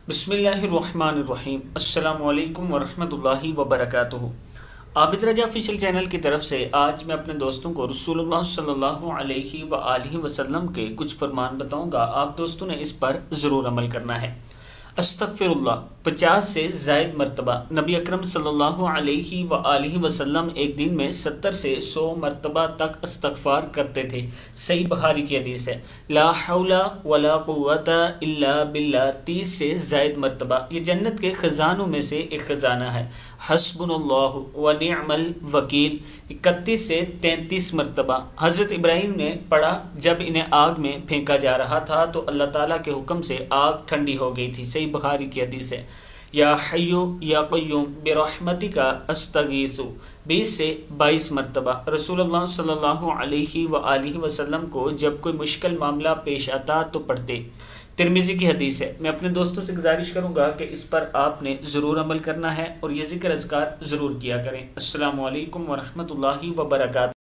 बिस्मिल्लाहिर्रहमानिर्रहीम। अस्सलामु अलैकुम वरहमतुल्लाहि वबरकातुहू। आबिद रजा ऑफिशियल चैनल की तरफ से आज मैं अपने दोस्तों को रसूलुल्लाह सल्लल्लाहु अलैहि वआलिहि वसल्लम के कुछ फरमान बताऊंगा। आप दोस्तों ने इस पर ज़रूर अमल करना है। अस्तगफिरुल्लाह 50 से ज़ायद मरतबा। नबी अकरम सल्लल्लाहु अलैहि वआलिहि वसल्लम एक दिन में 70 से 100 मरतबा तक इस्तगफार करते थे। सही बुखारी की हदीस है। ला हौला वला कुव्वता इल्ला बिल्लाह 30 से ज़ायद मरतबा। ये जन्नत के ख़जानों में से एक ख़जाना है। हस्बुनल्लाहु व निअमल वकील 31 से 33 मरतबा। हज़रत इब्राहीम ने पढ़ा जब इन्हें आग में फेंका जा रहा था तो अल्लाह ताला के हुक्म से आग ठंडी हो गई थी। सही बुखारी की हदीस है। या हय्यु या क़य्यूम बिरहमतिका अस्तगीसु 20 से 22 मरतबा। रसूलुल्लाह सल्लल्लाहु अलैहि वआलिहि वसल्लम को जब कोई मुश्किल मामला पेश आता तो पढ़ते। तिरमिज़ी की हदीस है। मैं अपने दोस्तों से गुजारिश करूंगा कि इस पर आपने ज़रूर अमल करना है और ये ज़िक्र अज़कार ज़रूर किया करें। अस्सलामु अलैकुम वरहमतुल्लाहि वबरकातुहू।